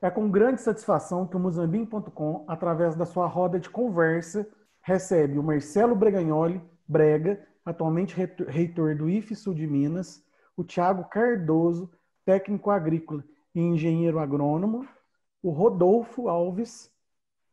É com grande satisfação que o Muzambinho.com, através da sua roda de conversa, recebe o Marcelo Bregagnoli, Brega, atualmente reitor do IFE Sul de Minas, o Tiago Cardoso, técnico agrícola e engenheiro agrônomo, o Rodolfo Alves,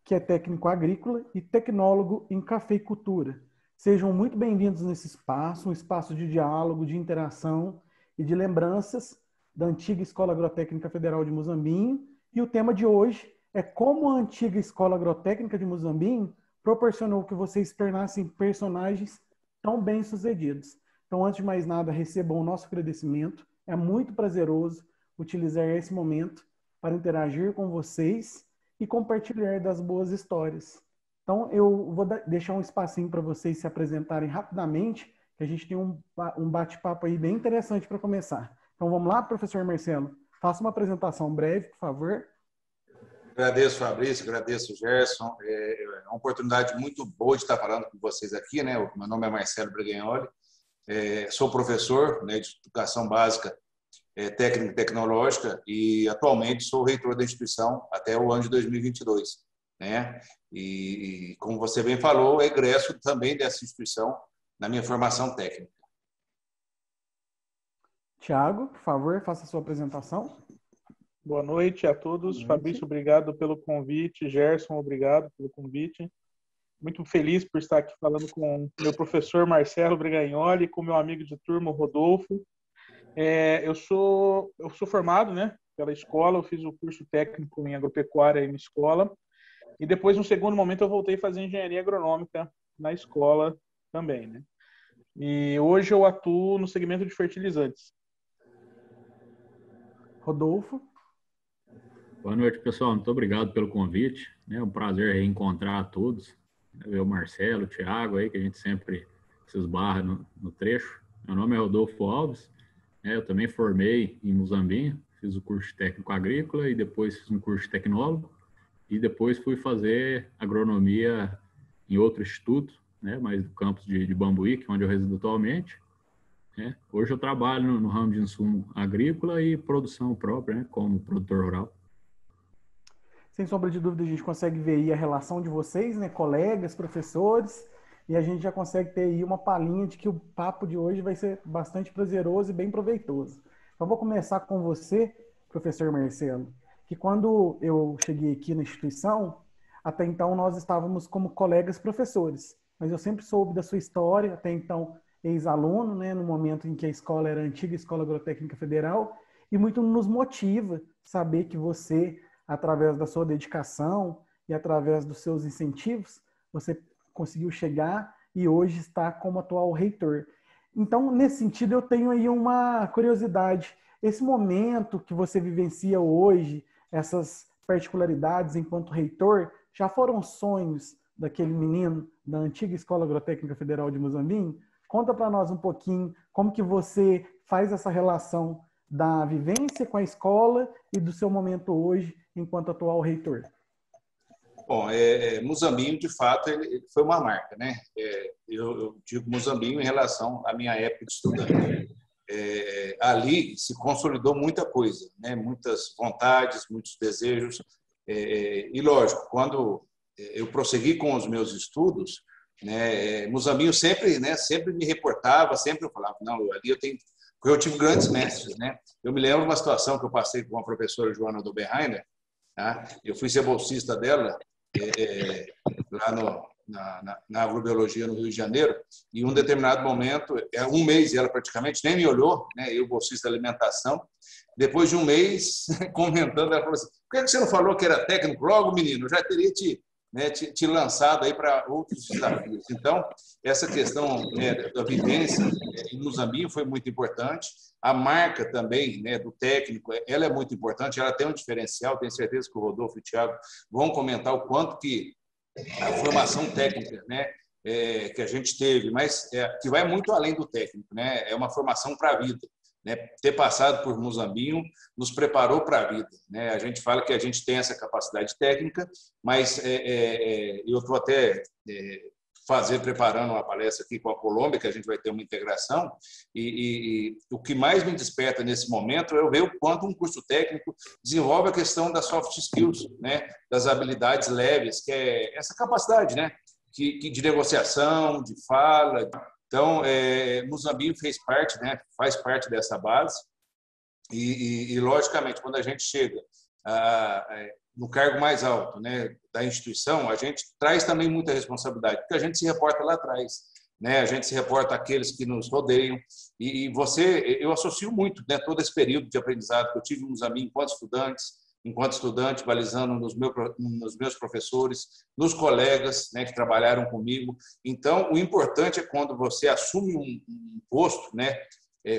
que é técnico agrícola e tecnólogo em cafeicultura. Sejam muito bem-vindos nesse espaço, um espaço de diálogo, de interação e de lembranças da antiga Escola Agrotécnica Federal de Muzambinho. E o tema de hoje é como a antiga Escola Agrotécnica de Muzambinho proporcionou que vocês se tornassem personagens tão bem-sucedidos. Então, antes de mais nada, recebam o nosso agradecimento. É muito prazeroso utilizar esse momento para interagir com vocês e compartilhar das boas histórias. Então, eu vou deixar um espacinho para vocês se apresentarem rapidamente, que a gente tem um bate-papo aí bem interessante para começar. Então, vamos lá, professor Marcelo? Faça uma apresentação breve, por favor. Agradeço, Fabrício, agradeço, Gerson. É uma oportunidade muito boa de estar falando com vocês aqui, né? O meu nome é Marcelo Bregagnoli, sou professor, né, de educação básica, técnica e tecnológica, e atualmente sou reitor da instituição até o ano de 2022, né? E como você bem falou, egresso também dessa instituição na minha formação técnica. Tiago, por favor, faça a sua apresentação. Boa noite a todos. Fabrício, obrigado pelo convite. Gerson, obrigado pelo convite. Muito feliz por estar aqui falando com o meu professor Marcelo Bregagnoli, com meu amigo de turma, Rodolfo. Eu sou formado, né, pela escola, eu fiz o curso técnico em agropecuária na escola, e depois, no segundo momento, eu voltei a fazer engenharia agronômica na escola também, né? E hoje eu atuo no segmento de fertilizantes. Rodolfo. Boa noite, pessoal. Muito obrigado pelo convite. É um prazer reencontrar a todos. Eu, Marcelo, o Thiago, aí, que a gente sempre se esbarra no trecho. Meu nome é Rodolfo Alves. Eu também formei em Muzambinho, fiz o curso de técnico agrícola e depois fiz um curso de tecnólogo. E depois fui fazer agronomia em outro instituto, né, mais do campus de Bambuí, que é onde eu resido atualmente. Hoje eu trabalho no ramo de insumo agrícola e produção própria, né, como produtor rural. Sem sombra de dúvida, a gente consegue ver aí a relação de vocês, né, colegas, professores, e a gente já consegue ter aí uma palhinha de que o papo de hoje vai ser bastante prazeroso e bem proveitoso. Então, vou começar com você, professor Marcelo, que quando eu cheguei aqui na instituição, até então nós estávamos como colegas professores, mas eu sempre soube da sua história, até então ex-aluno, né, no momento em que a escola era a antiga Escola Agrotécnica Federal, e muito nos motiva saber que você, através da sua dedicação e através dos seus incentivos, você conseguiu chegar e hoje está como atual reitor. Então, nesse sentido, eu tenho aí uma curiosidade. Esse momento que você vivencia hoje, essas particularidades enquanto reitor, já foram sonhos daquele menino da antiga Escola Agrotécnica Federal de Muzambinho? Conta para nós um pouquinho como que você faz essa relação da vivência com a escola e do seu momento hoje enquanto atual reitor. Bom, Muzambinho, de fato, ele foi uma marca, né? Eu digo Muzambinho em relação à minha época de estudante. Ali se consolidou muita coisa, né? Muitas vontades, muitos desejos. E, lógico, quando eu prossegui com os meus estudos, né, Muzambinho sempre me reportava, sempre eu falava, não, ali eu tenho... Porque eu tive grandes mestres, né? Eu me lembro de uma situação que eu passei com a professora Joana Doberheiner, tá? Eu fui ser bolsista dela lá na agrobiologia no Rio de Janeiro, e em um determinado momento, um mês, e ela praticamente nem me olhou, né? Eu, bolsista de alimentação, depois de um mês, comentando, ela falou assim, por que você não falou que era técnico logo, menino? Eu já teria te lançado aí para outros desafios. Então, essa questão, né, da vivência em Muzambinho foi muito importante. A marca também, né, do técnico, ela é muito importante, ela tem um diferencial, tenho certeza que o Rodolfo e o Thiago vão comentar o quanto que a formação técnica, né, que a gente teve, mas que vai muito além do técnico, né, é uma formação para a vida. Né, ter passado por Muzambinho nos preparou para a vida. Né? A gente fala que a gente tem essa capacidade técnica, mas eu estou até preparando uma palestra aqui com a Colômbia, que a gente vai ter uma integração, e o que mais me desperta nesse momento é eu ver o quanto um curso técnico desenvolve a questão das soft skills, né, das habilidades leves, que é essa capacidade, né, de negociação, de fala. Então, Muzambinho faz parte dessa base, e logicamente, quando a gente chega no cargo mais alto, né, da instituição, a gente traz também muita responsabilidade, porque a gente se reporta lá atrás, né, a gente se reporta àqueles que nos rodeiam, e eu associo muito, né, todo esse período de aprendizado que eu tive no Muzambinho enquanto estudante, balizando nos meus professores, nos colegas, né, que trabalharam comigo. Então, o importante é quando você assume um posto, né,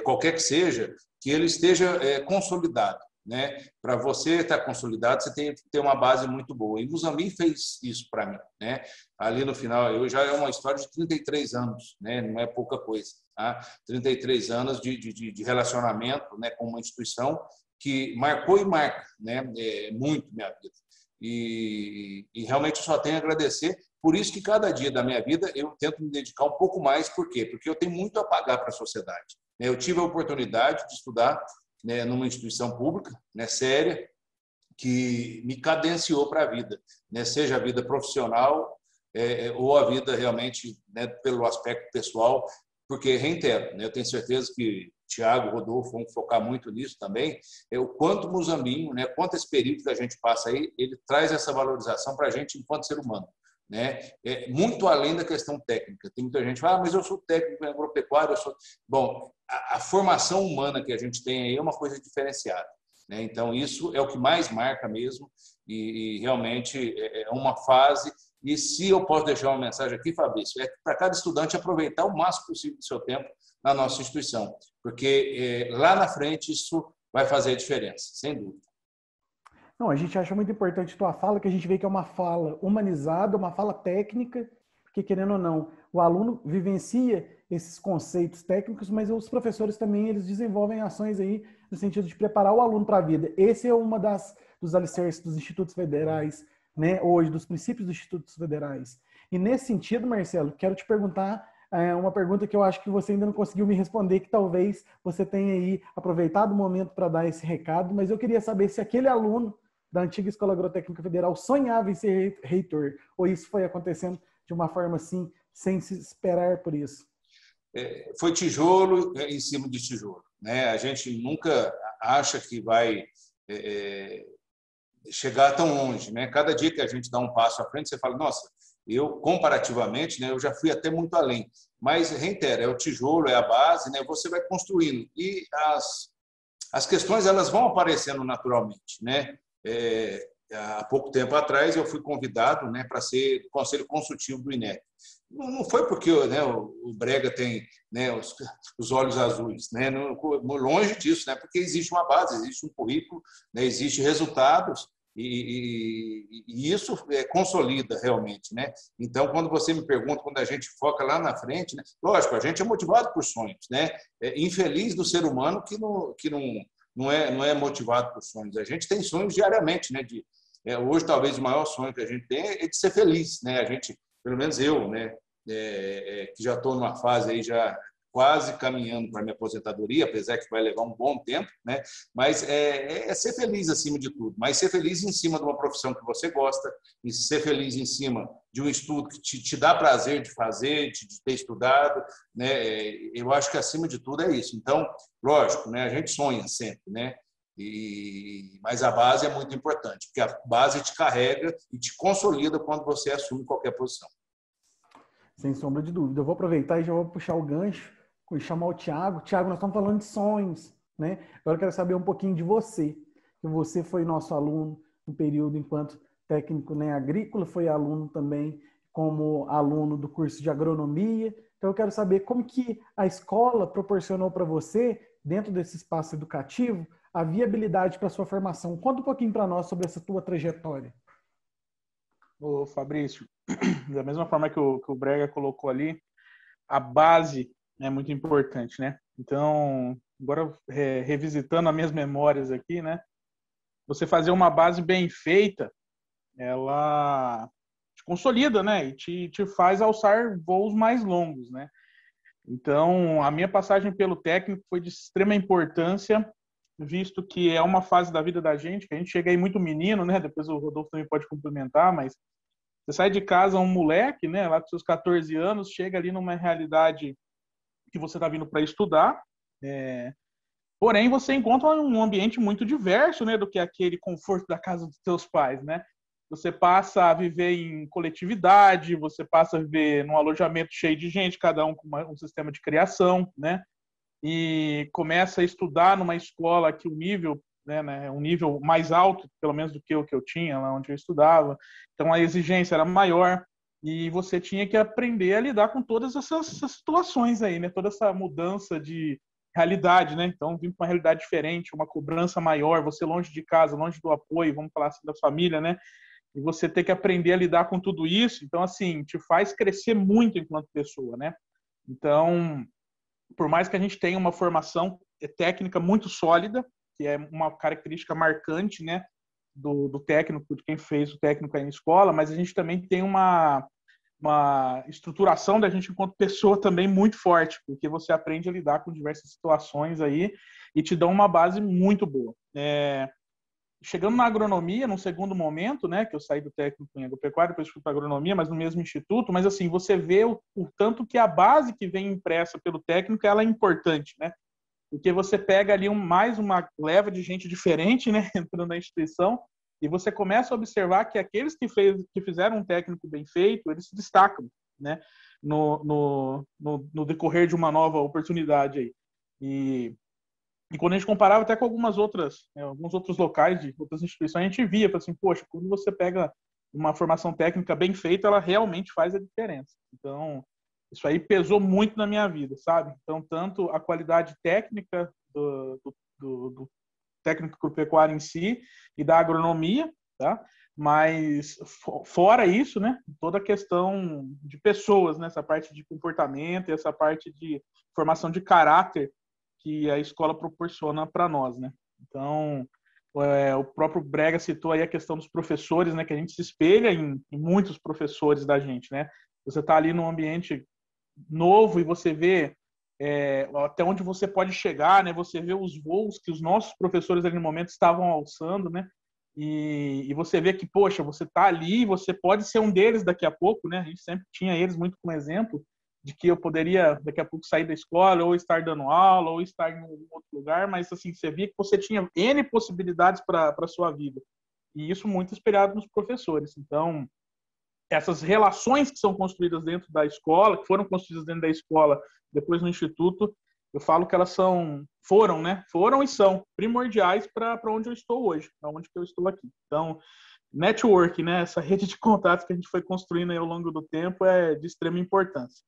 qualquer que seja, que ele esteja consolidado, né? Para você estar consolidado, você tem que ter uma base muito boa. E Muzambinho fez isso para mim, né? Ali no final, eu já é uma história de 33 anos, né? Não é pouca coisa, tá? 33 anos de relacionamento, né, com uma instituição que marcou e marca, né, muito minha vida. E realmente eu só tenho a agradecer. Por isso que cada dia da minha vida eu tento me dedicar um pouco mais. Por quê? Porque eu tenho muito a pagar para a sociedade. Eu tive a oportunidade de estudar, né, numa instituição pública, né, séria, que me cadenciou para a vida, né, seja a vida profissional ou a vida realmente, né, pelo aspecto pessoal, porque, reitero, né, eu tenho certeza que Tiago, Rodolfo vão focar muito nisso também, o quanto Muzambinho, né, quanto esse período que a gente passa aí, ele traz essa valorização para a gente enquanto ser humano, né? Muito além da questão técnica. Tem muita gente que fala, mas eu sou técnico em agropecuária, Bom, a formação humana que a gente tem aí é uma coisa diferenciada, né? Então, isso é o que mais marca mesmo, e realmente é uma fase. E se eu posso deixar uma mensagem aqui, Fabrício, é para cada estudante aproveitar o máximo possível do seu tempo na nossa instituição, porque lá na frente isso vai fazer a diferença, sem dúvida. Não, a gente acha muito importante a tua fala, que a gente vê que é uma fala humanizada, uma fala técnica, porque, querendo ou não, o aluno vivencia esses conceitos técnicos, mas os professores também eles desenvolvem ações aí no sentido de preparar o aluno para a vida. Esse é uma dos alicerces dos institutos federais, né, hoje, dos princípios dos institutos federais. E nesse sentido, Marcelo, quero te perguntar uma pergunta que eu acho que você ainda não conseguiu me responder, que talvez você tenha aí aproveitado o momento para dar esse recado, mas eu queria saber se aquele aluno da antiga Escola Agrotécnica Federal sonhava em ser reitor, ou isso foi acontecendo de uma forma assim, sem se esperar por isso? Foi tijolo em cima de tijolo, né? A gente nunca acha que vai chegar tão longe, né? Cada dia que a gente dá um passo à frente, você fala, nossa, eu comparativamente, né, eu já fui até muito além. Mas, reitero, é o tijolo, é a base, né? Você vai construindo. E as questões elas vão aparecendo naturalmente, né? Há pouco tempo atrás eu fui convidado, né, para ser conselho consultivo do INEP. Não foi porque, né, o Brega tem, né, os olhos azuis, né? Longe disso, né? Porque existe uma base, existe um currículo, né? Existe resultados e isso consolida realmente, né? Então, quando você me pergunta, quando a gente foca lá na frente, né? Lógico, a gente é motivado por sonhos, né? Infeliz do ser humano que não é motivado por sonhos. A gente tem sonhos diariamente, né? Hoje, talvez, o maior sonho que a gente tem é de ser feliz, né? A gente, pelo menos eu, né? Que já estou numa fase aí já quase caminhando para a minha aposentadoria, apesar que vai levar um bom tempo, né? Mas ser feliz acima de tudo, mas ser feliz em cima de uma profissão que você gosta, e ser feliz em cima de um estudo que te dá prazer de fazer, de ter estudado, né? Eu acho que acima de tudo é isso. Então, lógico, né? A gente sonha sempre, né? Mas a base é muito importante, porque a base te carrega e te consolida quando você assume qualquer posição. Sem sombra de dúvida. Eu vou aproveitar e já vou puxar o gancho e chamar o Tiago. Tiago, nós estamos falando de sonhos, né? Agora eu quero saber um pouquinho de você. Você foi nosso aluno no período enquanto técnico, né, agrícola, foi aluno também como aluno do curso de agronomia. Então eu quero saber como que a escola proporcionou para você, dentro desse espaço educativo, a viabilidade para a sua formação. Conta um pouquinho para nós sobre essa tua trajetória. Ô, Fabrício, da mesma forma que o Brega colocou ali, a base é muito importante, né? Então, agora revisitando as minhas memórias aqui, né? Você fazer uma base bem feita, ela te consolida, né? E te faz alçar voos mais longos, né? Então, a minha passagem pelo técnico foi de extrema importância, visto que é uma fase da vida da gente, que a gente chega aí muito menino, né? Depois o Rodolfo também pode complementar, mas você sai de casa um moleque, né? Lá com seus 14 anos, chega ali numa realidade que você está vindo para estudar, porém você encontra um ambiente muito diverso, né? Do que aquele conforto da casa dos seus pais, né? Você passa a viver em coletividade, você passa a viver num alojamento cheio de gente, cada um com um sistema de criação, né? E começa a estudar numa escola que o nível, né, um nível mais alto, pelo menos do que o que eu tinha lá onde eu estudava. Então a exigência era maior e você tinha que aprender a lidar com todas essas situações aí, né? Toda essa mudança de realidade, né? Então vim para uma realidade diferente, uma cobrança maior, você longe de casa, longe do apoio, vamos falar assim, da família, né? E você ter que aprender a lidar com tudo isso, então, assim, te faz crescer muito enquanto pessoa, né? Então, por mais que a gente tenha uma formação técnica muito sólida, que é uma característica marcante, né, do técnico, de quem fez o técnico aí na escola, mas a gente também tem uma estruturação da gente enquanto pessoa também muito forte, porque você aprende a lidar com diversas situações aí e te dão uma base muito boa. Chegando na agronomia, num segundo momento, né, que eu saí do técnico em agropecuária, depois fui para agronomia, mas no mesmo instituto, mas assim, você vê o tanto que a base que vem impressa pelo técnico, ela é importante, né? Porque você pega ali mais uma leva de gente diferente, né, entrando na instituição, e você começa a observar que aqueles que fizeram um técnico bem feito, eles se destacam, né, no decorrer de uma nova oportunidade aí. E quando a gente comparava até com alguns outros locais de outras instituições, a gente via, assim, poxa, quando você pega uma formação técnica bem feita, ela realmente faz a diferença. Então, isso aí pesou muito na minha vida, sabe? Então, tanto a qualidade técnica do técnico agropecuário em si e da agronomia, tá? Mas, fora isso, né, toda a questão de pessoas, né, essa parte de comportamento e essa parte de formação de caráter que a escola proporciona para nós, né? Então, o próprio Brega citou aí a questão dos professores, né? Que a gente se espelha em muitos professores da gente, né? Você está ali num ambiente novo e você vê até onde você pode chegar, né? Você vê os voos que os nossos professores ali no momento estavam alçando, né? E você vê que, poxa, você está ali, você pode ser um deles daqui a pouco, né? A gente sempre tinha eles muito como exemplo de que eu poderia daqui a pouco sair da escola, ou estar dando aula, ou estar em algum outro lugar, mas assim, você via que você tinha N possibilidades para a sua vida. E isso muito inspirado nos professores. Então, essas relações que são construídas dentro da escola, que foram construídas dentro da escola, depois no instituto, eu falo que elas foram e são primordiais para onde eu estou hoje, para onde que eu estou aqui. Então, network, né, essa rede de contatos que a gente foi construindo aí ao longo do tempo é de extrema importância.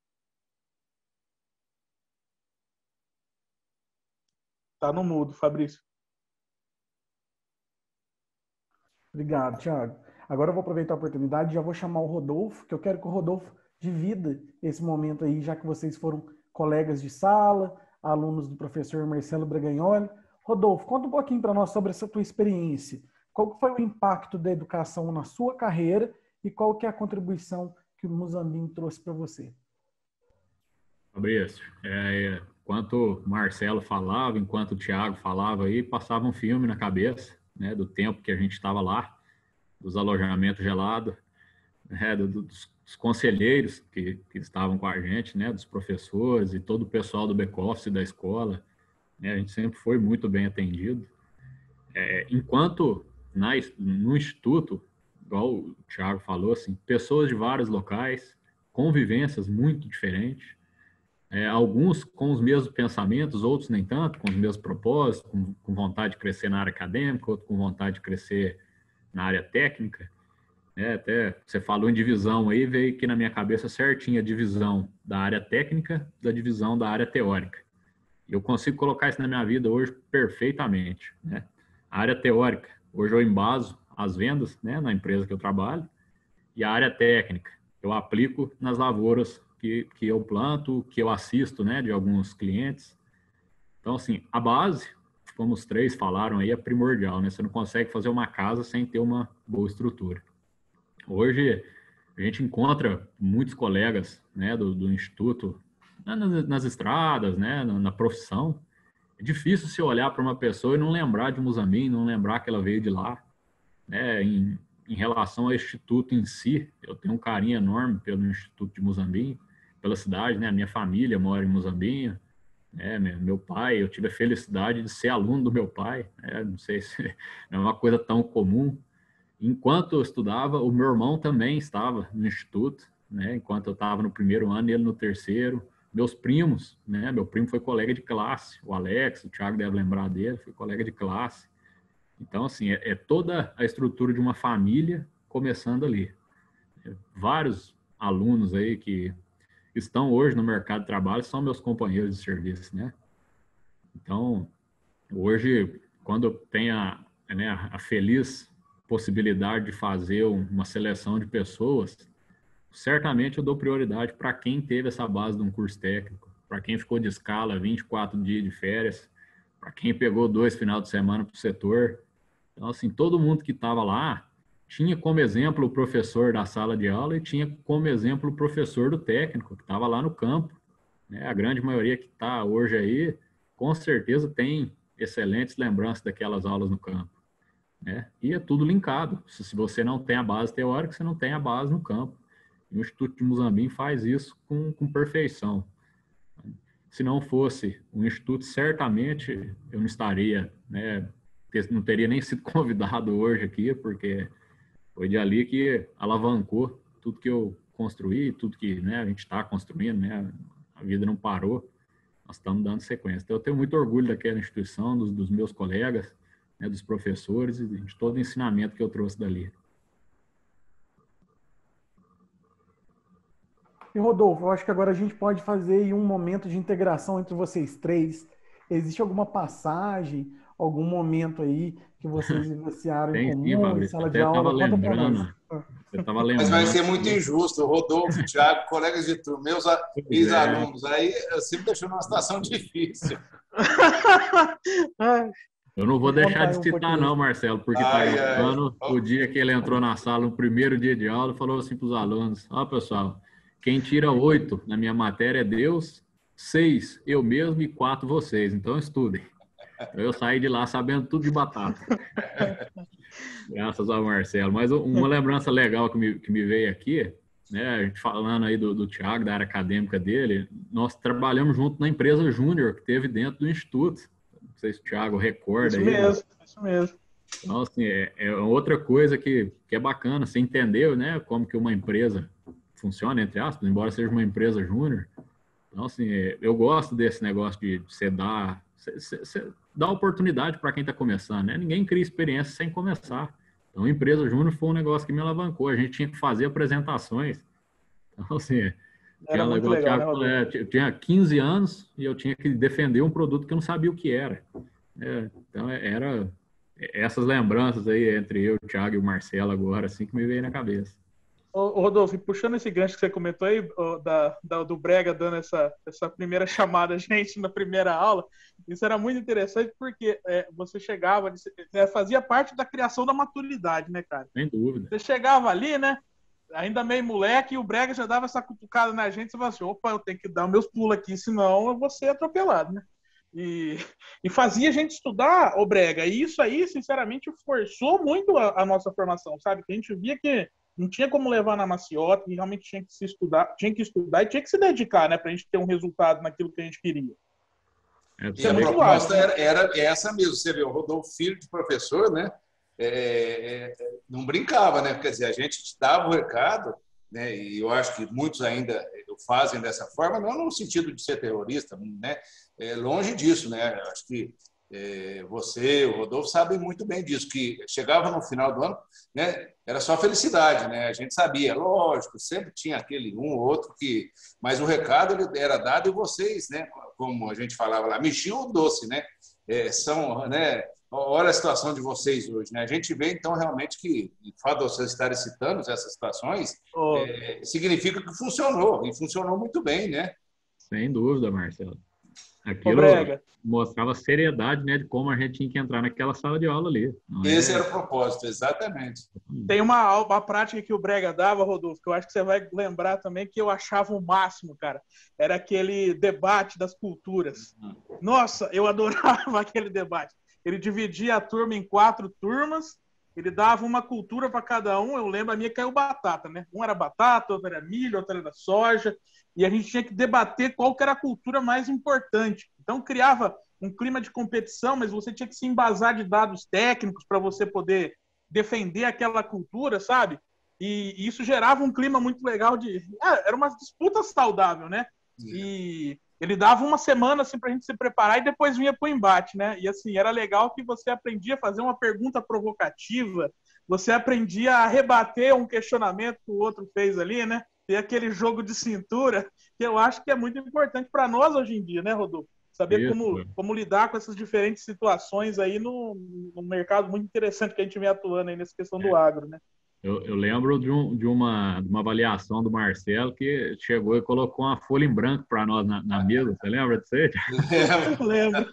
Tá no mudo, Fabrício. Obrigado, Thiago. Agora eu vou aproveitar a oportunidade e já vou chamar o Rodolfo, que eu quero que o Rodolfo divida esse momento aí, já que vocês foram colegas de sala, alunos do professor Marcelo Bragagnoli. Rodolfo, conta um pouquinho para nós sobre essa tua experiência. Qual foi o impacto da educação na sua carreira e qual que é a contribuição que o Muzambinho trouxe para você? Fabrício, enquanto o Marcelo falava, enquanto o Thiago falava aí, passava um filme na cabeça, né, do tempo que a gente estava lá, dos alojamentos gelados, né, dos conselheiros que estavam com a gente, né, dos professores e todo o pessoal do back-office da escola, né, a gente sempre foi muito bem atendido. Enquanto no instituto, igual o Thiago falou, assim, pessoas de vários locais, convivências muito diferentes, alguns com os mesmos pensamentos, outros nem tanto, com os mesmos propósitos, com vontade de crescer na área acadêmica, outros com vontade de crescer na área técnica. Até você falou em divisão aí, veio aqui na minha cabeça certinho a divisão da área técnica da divisão da área teórica. Eu consigo colocar isso na minha vida hoje perfeitamente, né? A área teórica, hoje eu embaso as vendas, né, na empresa que eu trabalho, e a área técnica, eu aplico nas lavouras que eu planto, que eu assisto, né, de alguns clientes. Então, assim, a base, como os três falaram aí, é primordial, né? Você não consegue fazer uma casa sem ter uma boa estrutura. Hoje, a gente encontra muitos colegas, né, do Instituto nas estradas, né, na profissão. É difícil se olhar para uma pessoa e não lembrar de Muzambinho, não lembrar que ela veio de lá, né? Em relação ao Instituto em si, eu tenho um carinho enorme pelo Instituto de Muzambinho, pela cidade, né? A minha família mora em Muzambinho, né? Meu pai, eu tive a felicidade de ser aluno do meu pai, né? Não sei se é uma coisa tão comum. Enquanto eu estudava, o meu irmão também estava no Instituto, né? Enquanto eu estava no primeiro ano e ele no terceiro. Meus primos, né? Meu primo foi colega de classe, o Alex, o Thiago deve lembrar dele, foi colega de classe. Então, assim, é toda a estrutura de uma família começando ali. Vários alunos aí que estão hoje no mercado de trabalho são meus companheiros de serviço, né? Então, hoje, quando eu tenho a feliz possibilidade de fazer uma seleção de pessoas, certamente eu dou prioridade para quem teve essa base de um curso técnico, para quem ficou de escala 24 dias de férias, para quem pegou 2 finais de semana para o setor. Então, assim, todo mundo que estava lá tinha como exemplo o professor da sala de aula e tinha como exemplo o professor do técnico, que estava lá no campo, né? A grande maioria que está hoje aí, com certeza tem excelentes lembranças daquelas aulas no campo, né? E é tudo linkado. Se você não tem a base teórica, você não tem a base no campo. E o Instituto de Muzambinho faz isso com perfeição. Se não fosse o Instituto, certamente eu não estaria, né, não teria nem sido convidado hoje aqui, porque foi de ali que alavancou tudo que eu construí, tudo que, né, a gente está construindo, né, a vida não parou, nós estamos dando sequência. Então, eu tenho muito orgulho daquela instituição, dos meus colegas, né, dos professores e de todo o ensinamento que eu trouxe dali. E Rodolfo, eu acho que agora a gente pode fazer aí um momento de integração entre vocês três. Existe alguma passagem, algum momento aí que vocês vivenciaram em Tem sim, comum, em Fabrício. sala de Até estava aula? Conta pra nós. lembrando. Eu estava lembrando. Mas vai ser muito injusto. O Rodolfo, o Thiago, colegas de turma, meus ex-alunos, aí você me deixou numa situação difícil. Eu não vou deixar de citar, não, Marcelo, porque está gravando o dia que ele entrou na sala, no primeiro dia de aula, falou assim para os alunos: ó, pessoal, quem tira 8 na minha matéria é Deus, 6 eu mesmo e 4 vocês, então estudem. Eu saí de lá sabendo tudo de batata. Graças ao Marcelo. Mas uma lembrança legal que me veio aqui, né, a gente falando aí do Thiago, da área acadêmica dele, nós trabalhamos junto na empresa Júnior, que teve dentro do Instituto. Não sei se o Thiago recorda. Isso mesmo. Então, assim, é outra coisa que é bacana, você entendeu, né, como que uma empresa funciona, entre aspas, embora seja uma empresa Júnior. Então, assim, eu gosto desse negócio de você dar oportunidade para quem está começando, né? Ninguém cria experiência sem começar. Então, a empresa Júnior foi um negócio que me alavancou. A gente tinha que fazer apresentações. Então, assim, era muito legal, né, eu tinha 15 anos e eu tinha que defender um produto que eu não sabia o que era. Então, era essas lembranças aí entre eu, o Thiago e o Marcelo agora, assim, que me veio na cabeça. Ô, Rodolfo, puxando esse gancho que você comentou aí, do Brega dando essa primeira chamada a gente na primeira aula, isso era muito interessante porque você chegava, fazia parte da criação da maturidade, né, cara? Sem dúvida. Você chegava ali, né, ainda meio moleque, e o Brega já dava essa cutucada na gente, você falava assim, opa, eu tenho que dar meus pulos aqui, senão eu vou ser atropelado, né? E fazia a gente estudar, ô Brega, e isso aí, sinceramente, forçou muito a nossa formação, sabe? Que a gente via que não tinha como levar na maciota, e realmente tinha que estudar e tinha que se dedicar, né, pra gente ter um resultado naquilo que a gente queria. E a proposta era essa mesmo, você vê, o Rodolfo, filho de professor, né, não brincava, né, quer dizer, a gente dava o recado, né, e eu acho que muitos ainda o fazem dessa forma, não no sentido de ser terrorista, né, longe disso, né, acho que você, o Rodolfo, sabem muito bem disso, que chegava no final do ano, né, era só felicidade, né? A gente sabia, lógico, sempre tinha aquele um ou outro que... Mas o recado ele era dado e vocês, né, como a gente falava lá, mexiam o doce, né? Né? Olha a situação de vocês hoje, né? A gente vê, então, realmente que o fato de vocês estarem citando essas situações significa que funcionou, e funcionou muito bem, né? Sem dúvida, Marcelo. Aquilo Brega, mostrava a seriedade, né, de como a gente tinha que entrar naquela sala de aula ali. Esse era o propósito, exatamente. tem uma prática que o Brega dava, Rodolfo, que eu acho que você vai lembrar também, que eu achava o máximo, cara. Era aquele debate das culturas. Nossa, eu adorava aquele debate. Ele dividia a turma em 4 turmas, ele dava uma cultura para cada um. Eu lembro, a minha caiu batata, né? Um era batata, outro era milho, outro era soja. E a gente tinha que debater qual que era a cultura mais importante. Então, criava um clima de competição, mas você tinha que se embasar de dados técnicos para você poder defender aquela cultura, sabe? E isso gerava um clima muito legal de... era uma disputa saudável, né? E ele dava uma semana assim, para a gente se preparar e depois vinha para o embate, né? E assim, era legal que você aprendia a fazer uma pergunta provocativa, você aprendia a rebater um questionamento que o outro fez ali, né? Ter aquele jogo de cintura, que eu acho que é muito importante para nós hoje em dia, né, Rodolfo? Saber como lidar com essas diferentes situações aí no mercado muito interessante que a gente vem atuando aí nessa questão do agro, né? Eu lembro de uma avaliação do Marcelo que chegou e colocou uma folha em branco para nós na mesa. Você lembra disso aí? Eu lembro.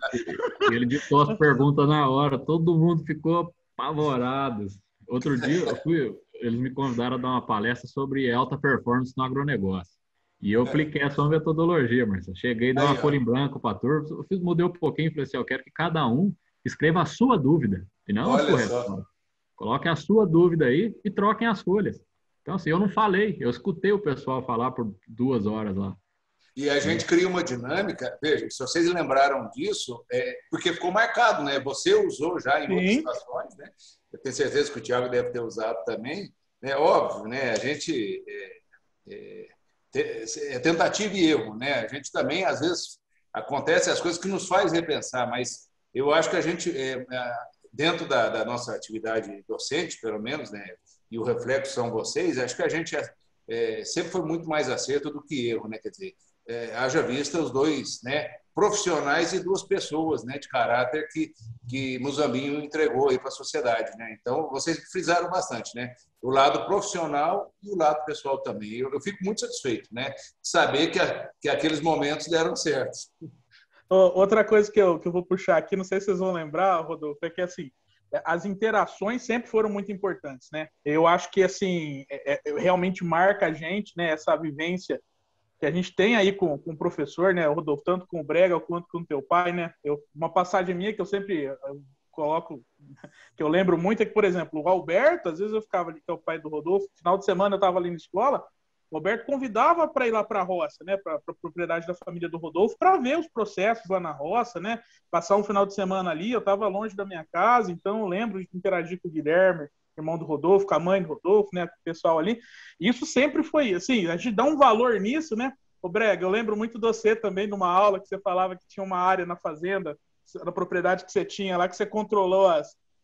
Ele ditou as perguntas na hora, todo mundo ficou apavorado. Outro dia, eles me convidaram a dar uma palestra sobre alta performance no agronegócio. E eu apliquei essa metodologia, Marcelo. Cheguei, dei uma folha em branco para a turma, mudei um pouquinho e falei assim, eu quero que cada um escreva a sua dúvida, e não a sua resposta. Coloquem a sua dúvida aí e troquem as folhas. Então, assim, eu não falei, eu escutei o pessoal falar por 2 horas lá. E a gente cria uma dinâmica, veja, se vocês lembraram disso, porque ficou marcado, né? Você usou já em outras situações, né? Eu tenho certeza que o Thiago deve ter usado também. É óbvio, né? A gente... é tentativa e erro, né? A gente também, às vezes, acontece as coisas que nos faz repensar, mas eu acho que a gente... dentro da nossa atividade docente, pelo menos, né, e o reflexo são vocês, acho que a gente sempre foi muito mais acerto do que erro, né? Quer dizer, haja vista os dois, né, profissionais e 2 pessoas, né, de caráter que Muzambinho entregou aí para a sociedade, né? Então, vocês frisaram bastante, né? O lado profissional e o lado pessoal também. Eu fico muito satisfeito, né, de saber que aqueles momentos deram certo. Outra coisa que eu vou puxar aqui, não sei se vocês vão lembrar, Rodolfo, é que assim, as interações sempre foram muito importantes, né? Eu acho que assim, realmente marca a gente, né, essa vivência que a gente tem aí com o professor, né, Rodolfo, tanto com o Brega quanto com o teu pai, né? Uma passagem minha que eu sempre coloco, que eu lembro muito, é que, por exemplo, o Alberto, às vezes eu ficava ali, que é o pai do Rodolfo, final de semana eu estava ali na escola, o Alberto convidava para ir lá para a roça, né, para a propriedade da família do Rodolfo, para ver os processos lá na roça, né, passar um final de semana ali. Eu estava longe da minha casa, então eu lembro de interagir com o Guilherme, irmão do Rodolfo, com a mãe do Rodolfo, né, com o pessoal ali. Isso sempre foi, assim, a gente dá um valor nisso, né. Ô Brega, eu lembro muito de você também, numa aula que você falava que tinha uma área na fazenda, na propriedade que você tinha lá, que você controlou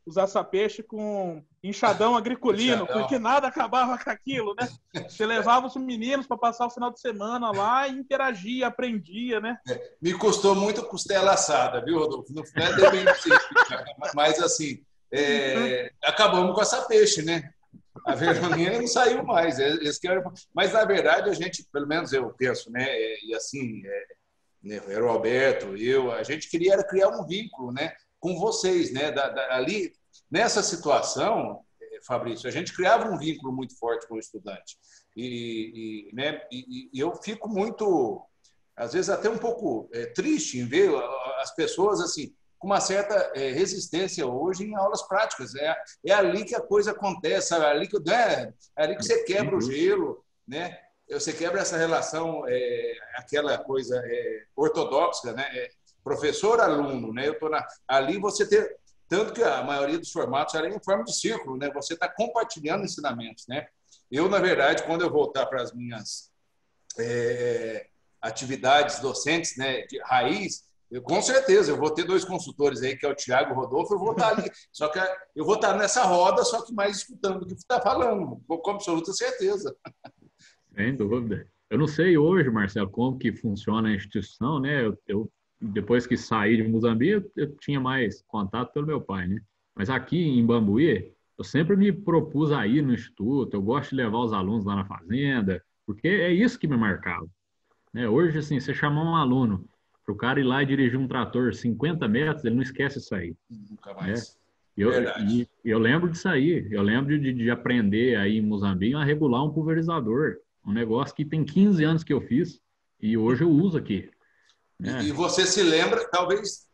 os açapeixes com enxadão agriculino, porque nada acabava com aquilo, né? Você levava os meninos para passar o final de semana lá e interagia, aprendia, né? Me custou muito costela assada, viu, Rodolfo? Não é bem mas assim, acabamos com essa peixe, né? A Verônica não saiu mais. Mas, na verdade, a gente, pelo menos eu penso, né? E assim, era o Alberto, a gente queria criar um vínculo, né, com vocês, né? Ali, nessa situação, Fabrício, a gente criava um vínculo muito forte com o estudante. Né, e eu fico muito, às vezes, até um pouco triste em ver as pessoas assim, com uma certa resistência hoje em aulas práticas. É ali que a coisa acontece, sabe? É ali que você quebra o gelo, né? Você quebra essa relação, aquela coisa ortodoxa, né? Professor-aluno, né? Ali você tem... Tanto que a maioria dos formatos era em forma de círculo, né? Você está compartilhando ensinamentos, né? Eu, na verdade, quando eu voltar para as minhas atividades docentes, né, de raiz, com certeza, eu vou ter 2 consultores aí, que é o Thiago e o Rodolfo, eu vou estar ali. Só que eu vou estar nessa roda, só que mais escutando o que está falando, com absoluta certeza. Sem dúvida. Eu não sei hoje, Marcelo, como que funciona a instituição, né? Eu depois que saí de Muzambinho, eu tinha mais contato pelo meu pai, né? Mas aqui em Bambuí, eu sempre me propus a ir no instituto, eu gosto de levar os alunos lá na fazenda, porque é isso que me marcava, né? Hoje, assim, você chamar um aluno para o cara ir lá e dirigir um trator 50 metros, ele não esquece isso aí. Nunca Né? mais. Eu lembro disso aí. Eu lembro de aprender aí em Moçambique a regular um pulverizador. Um negócio que tem 15 anos que eu fiz e hoje eu uso aqui. Né? E você se lembra, talvez,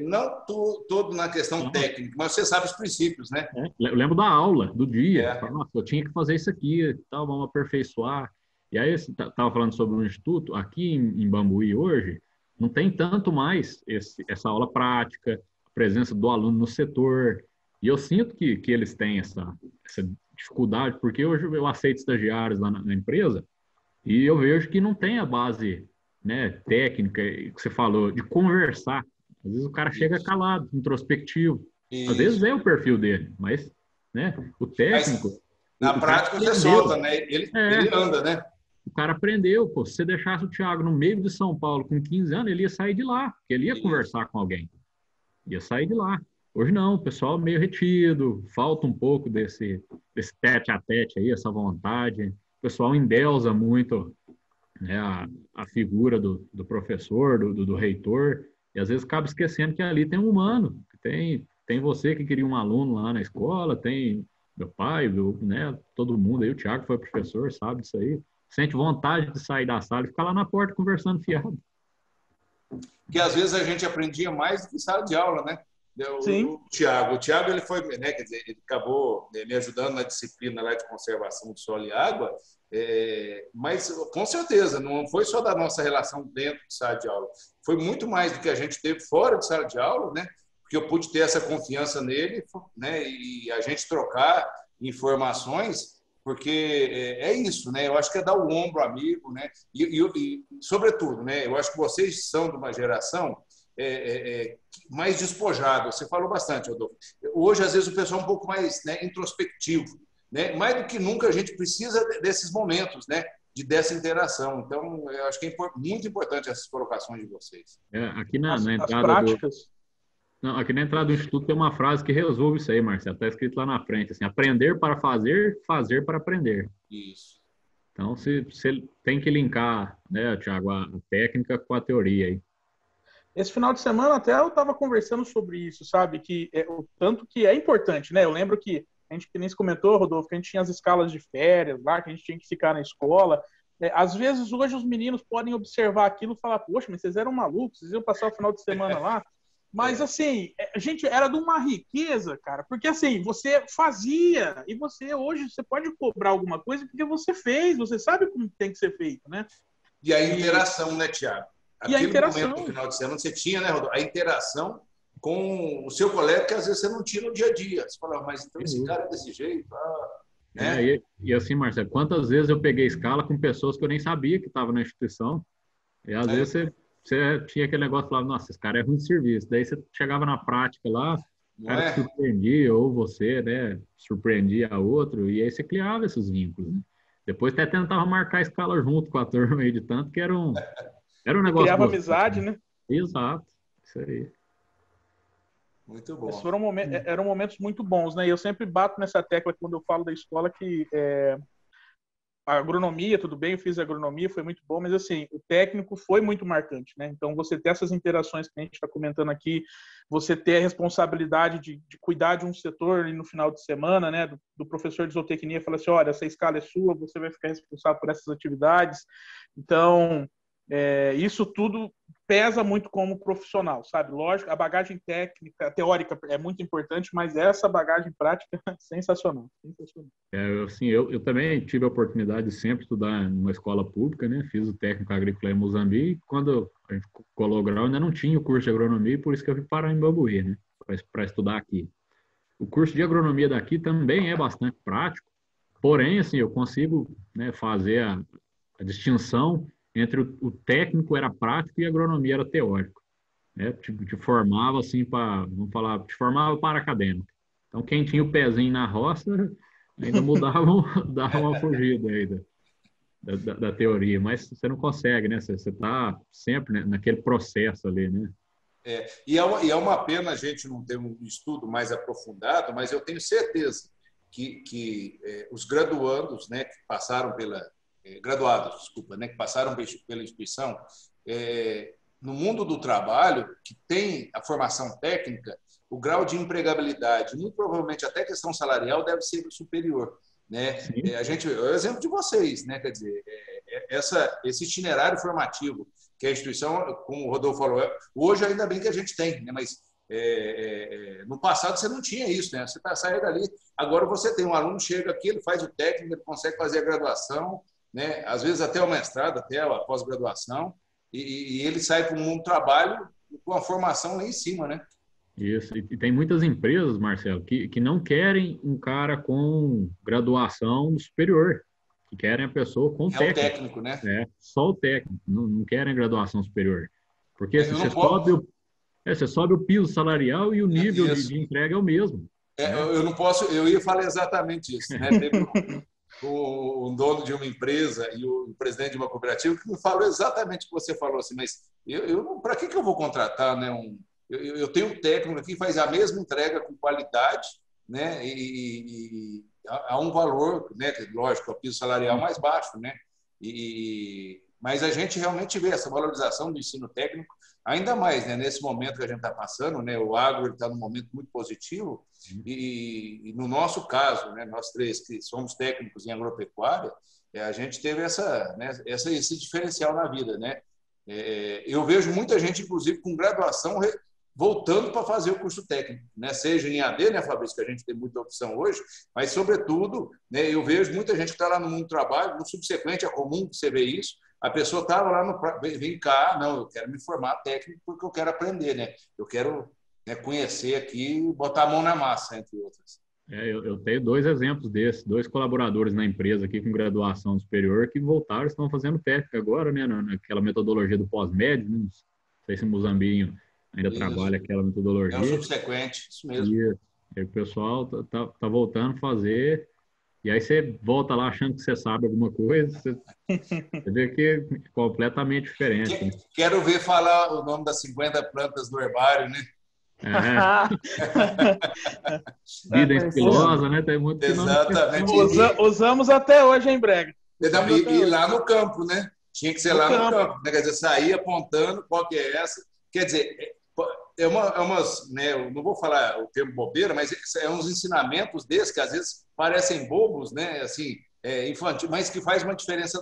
não todo na questão técnica, mas você sabe os princípios, né? Eu lembro da aula, do dia. Nossa, eu tinha que fazer isso aqui, tal, vamos aperfeiçoar. E aí, você estava falando sobre o instituto. Aqui em Bambuí, hoje, não tem tanto mais essa aula prática, a presença do aluno no setor. E eu sinto que eles têm essa dificuldade, porque hoje eu aceito estagiários lá na empresa e eu vejo que não tem a base, né, técnica, que você falou, de conversar. Às vezes o cara chega calado, introspectivo. Às vezes é o perfil dele, mas, né, o técnico... Mas, na prática você solta, né? Ele anda, né? O cara aprendeu, pô. Se você deixasse o Thiago no meio de São Paulo com 15 anos, ele ia sair de lá, porque ele ia conversar com alguém. Ia sair de lá. Hoje não, o pessoal meio retido, falta um pouco desse tete a tete aí, essa vontade. O pessoal endeusa muito, né, a figura do professor, do reitor, e às vezes acaba esquecendo que ali tem um humano, que tem você que queria um aluno lá na escola, tem meu pai, né, todo mundo aí, o Thiago foi professor, sabe disso aí. Sente vontade de sair da sala e ficar lá na porta conversando fiado. Que às vezes a gente aprendia mais do que sala de aula, né? O Thiago, ele foi, né, quer dizer, ele acabou me ajudando na disciplina lá de conservação do solo e água, mas com certeza não foi só da nossa relação dentro de sala de aula, foi muito mais do que a gente teve fora de sala de aula, né? Porque eu pude ter essa confiança nele, né? E a gente trocar informações, porque é isso, né? Eu acho que é dar o ombro amigo, né? E sobretudo, né? Eu acho que vocês são de uma geração mais despojado. Você falou bastante, Rodolfo. Hoje, às vezes, o pessoal é um pouco mais, né, introspectivo. Né? Mais do que nunca, a gente precisa desses momentos, né, dessa interação. Então, eu acho que é muito importante essas colocações de vocês. Aqui na entrada práticas. Não, aqui na entrada do Instituto tem uma frase que resolve isso aí, Marcelo. Está escrito lá na frente, assim, aprender para fazer, fazer para aprender. Isso. Então, você tem que linkar, né, Thiago, a técnica com a teoria aí. Esse final de semana até eu estava conversando sobre isso, sabe? Que o tanto que é importante, né? Eu lembro que a gente, que nem se comentou, Rodolfo, que a gente tinha as escalas de férias lá, que a gente tinha que ficar na escola. Às vezes, hoje, os meninos podem observar aquilo e falar, poxa, mas vocês eram malucos, vocês iam passar o final de semana lá. Mas, assim, a gente era de uma riqueza, cara, porque, assim, você fazia e hoje, você pode cobrar alguma coisa porque você fez, você sabe como tem que ser feito, né? E a interação, né, Thiago? E a interação. Momento no final de semana, você tinha, né, Rodolfo, a interação com o seu colega que às vezes você não tinha no dia a dia. Você falava, mas então esse cara é desse jeito, né? E assim, Marcelo, quantas vezes eu peguei escala com pessoas que eu nem sabia que estavam na instituição, e às vezes você tinha aquele negócio, falava, nossa, esse cara é ruim de serviço. Daí você chegava na prática lá, o cara te surpreendia, ou você, né, surpreendia a outro, e aí você criava esses vínculos, né? Depois até tentava marcar a escala junto com a turma aí, de tanto que era um negócio. Criava amizade, né? Exato, isso aí. Muito bom. Esses eram momentos muito bons, né? E eu sempre bato nessa tecla quando eu falo da escola que a agronomia, tudo bem, eu fiz agronomia, foi muito bom, mas assim, o técnico foi muito marcante, né? Então, você ter essas interações que a gente está comentando aqui, você ter a responsabilidade de cuidar de um setor no final de semana, né? Do professor de zootecnia, falar assim, olha, essa escala é sua, você vai ficar responsável por essas atividades. Então, isso tudo pesa muito como profissional, sabe? Lógico, a bagagem técnica, teórica é muito importante, mas essa bagagem prática é sensacional. Assim, eu também tive a oportunidade de sempre estudar numa escola pública, né? Fiz o técnico agrícola em Moçambique. Quando a gente colou o grau, ainda não tinha o curso de agronomia, por isso que eu vim parar em Bambuí, né? Para estudar aqui. O curso de agronomia daqui também é bastante prático, porém, assim, eu consigo, né, fazer a distinção entre o técnico era prático e a agronomia era teórico, né? Te formava assim vamos falar, te formava para acadêmico. Então quem tinha o pezinho na roça ainda dava uma fugida aí da teoria, mas você não consegue, né? Você está sempre, né, naquele processo ali, né? E é uma pena a gente não ter um estudo mais aprofundado, mas eu tenho certeza que os graduandos, né, que passaram graduados, desculpa, né, que passaram pela instituição, no mundo do trabalho, que tem a formação técnica, o grau de empregabilidade, muito provavelmente até a questão salarial, deve ser superior. Né? É o exemplo de vocês, né? Quer dizer, esse itinerário formativo que a instituição, como o Rodolfo falou, hoje ainda bem que a gente tem, né? Mas no passado você não tinha isso, né? Você saía dali, agora você tem um aluno, chega aqui, ele faz o técnico, ele consegue fazer a graduação, né? Às vezes até o mestrado, até a pós-graduação, e ele sai para o mundo do trabalho com a formação lá em cima, né? Isso, e tem muitas empresas, Marcelo, que não querem um cara com graduação superior, que querem a pessoa com técnico. É o técnico, né? Só o técnico, não querem graduação superior. Porque você sobe o piso salarial e o nível de entrega é o mesmo. Eu não posso, eu ia falar exatamente isso, né? Teve o dono de uma empresa e o presidente de uma cooperativa que me falou exatamente o que você falou, assim, mas para que eu vou contratar, né, eu tenho um técnico aqui que faz a mesma entrega com qualidade, né, e há um valor, né, lógico, o piso salarial mais baixo, né, mas a gente realmente vê essa valorização do ensino técnico, ainda mais, né, nesse momento que a gente está passando, né, o agro está num momento muito positivo e no nosso caso, né, nós três que somos técnicos em agropecuária, a gente teve esse diferencial na vida, né. Eu vejo muita gente, inclusive, com graduação voltando para fazer o curso técnico, né? Seja em AD, né, Fabrício, que a gente tem muita opção hoje, mas, sobretudo, né, eu vejo muita gente que está lá no mundo do trabalho, no subsequente é comum que você vê isso, a pessoa estava lá, vem cá, não, eu quero me formar técnico porque eu quero aprender, né? Eu quero, né, conhecer aqui e botar a mão na massa, entre outras. Eu tenho 2 exemplos desses, 2 colaboradores na empresa aqui com graduação superior que voltaram, estão fazendo técnica agora, né, naquela metodologia do pós-médio, não sei se o Muzambinho ainda trabalha aquela metodologia. É o subsequente, isso mesmo. E aí o pessoal tá voltando a fazer, e aí você volta lá achando que você sabe alguma coisa, você vê que é completamente diferente. Né? Quero ver falar o nome das 50 plantas do herbário, né? Vida espilosa, né? Tem muito exatamente. Usamos até hoje em Brega. E lá no campo, né? Tinha que ser lá no campo, né? Quer dizer, sair apontando qual que é essa. Quer dizer, né, eu não vou falar o termo bobeira, mas é uns ensinamentos desses que às vezes parecem bobos, né? Assim, infantil, mas que faz uma diferença.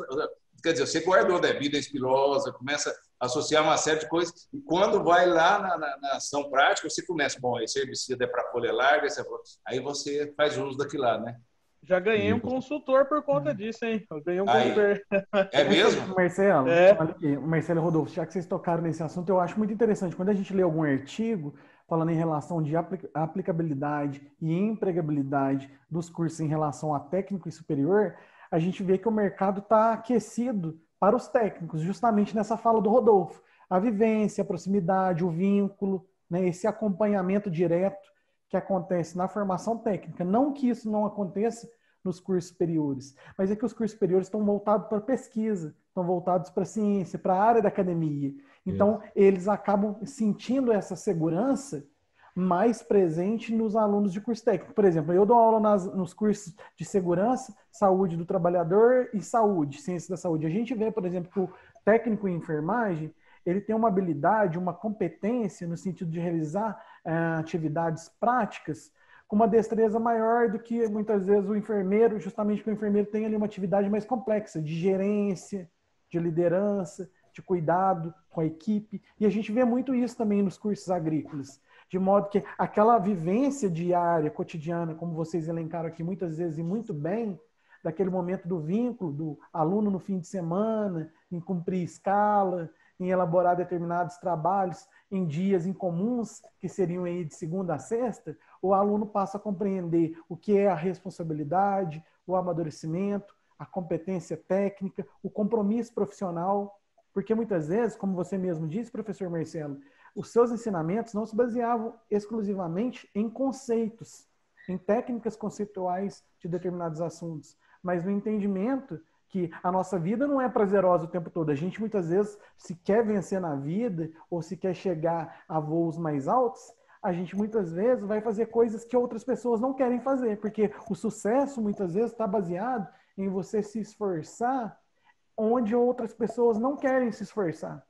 Quer dizer, você guardou da vida espilosa, começa a associar uma série de coisas, e quando vai lá na ação prática, você começa, bom, esse herbicida é para folha larga, aí você faz uso daquilo lá, né? Já ganhei um consultor por conta disso, hein? Eu ganhei um consultor. É mesmo? Marcelo, olha aqui, Marcelo e Rodolfo, já que vocês tocaram nesse assunto, eu acho muito interessante. Quando a gente lê algum artigo falando em relação de aplicabilidade e empregabilidade dos cursos em relação a técnico e superior, a gente vê que o mercado está aquecido para os técnicos, justamente nessa fala do Rodolfo. A vivência, a proximidade, o vínculo, né, esse acompanhamento direto que acontece na formação técnica. Não que isso não aconteça nos cursos superiores, mas é que os cursos superiores estão voltados para pesquisa, estão voltados para a ciência, para a área da academia. Então, eles acabam sentindo essa segurança mais presente nos alunos de curso técnico. Por exemplo, eu dou aula nos cursos de segurança, saúde do trabalhador e saúde, ciência da saúde. A gente vê, por exemplo, que o técnico em enfermagem, ele tem uma habilidade, uma competência no sentido de realizar atividades práticas com uma destreza maior do que muitas vezes o enfermeiro, justamente porque o enfermeiro tem ali uma atividade mais complexa de gerência, de liderança, de cuidado com a equipe. E a gente vê muito isso também nos cursos agrícolas, de modo que aquela vivência diária, cotidiana, como vocês elencaram aqui muitas vezes e muito bem, daquele momento do vínculo do aluno no fim de semana, em cumprir escala, em elaborar determinados trabalhos em dias incomuns, que seriam aí de segunda a sexta, o aluno passa a compreender o que é a responsabilidade, o amadurecimento, a competência técnica, o compromisso profissional, porque muitas vezes, como você mesmo disse, professor Marcelo, os seus ensinamentos não se baseavam exclusivamente em conceitos, em técnicas conceituais de determinados assuntos, mas no entendimento que a nossa vida não é prazerosa o tempo todo. A gente muitas vezes, se quer vencer na vida ou se quer chegar a voos mais altos, a gente muitas vezes vai fazer coisas que outras pessoas não querem fazer, porque o sucesso muitas vezes está baseado em você se esforçar onde outras pessoas não querem se esforçar.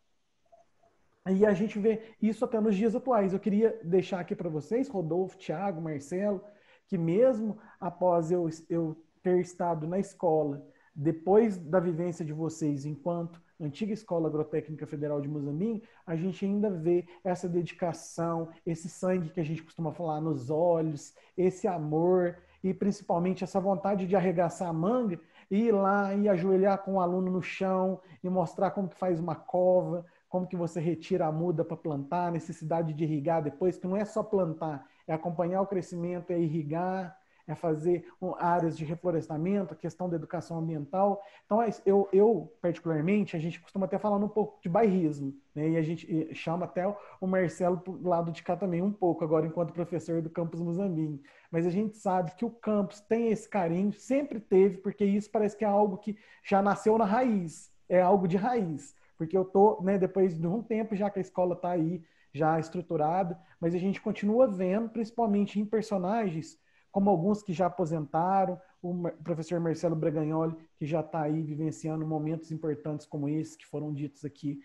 E a gente vê isso até nos dias atuais. Eu queria deixar aqui para vocês, Rodolfo, Thiago, Marcelo, que mesmo após eu ter estado na escola, depois da vivência de vocês enquanto antiga Escola Agrotécnica Federal de Muzambinho, a gente ainda vê essa dedicação, esse sangue que a gente costuma falar nos olhos, esse amor e principalmente essa vontade de arregaçar a manga e ir lá e ajoelhar com o aluno no chão e mostrar como que faz uma cova, como que você retira a muda para plantar, a necessidade de irrigar depois, que não é só plantar, é acompanhar o crescimento, é irrigar, é fazer áreas de reflorestamento, a questão da educação ambiental. Então, eu particularmente, a gente costuma até falar um pouco de bairrismo, né? E a gente chama até o Marcelo do lado de cá também um pouco, agora enquanto professor do campus Muzambinho. Mas a gente sabe que o campus tem esse carinho, sempre teve, porque isso parece que é algo que já nasceu na raiz, é algo de raiz. Porque eu tô, né, depois de um tempo já que a escola está aí, já estruturada, mas a gente continua vendo, principalmente em personagens, como alguns que já aposentaram, o professor Marcelo Bregagnoli, que já está aí vivenciando momentos importantes como esses que foram ditos aqui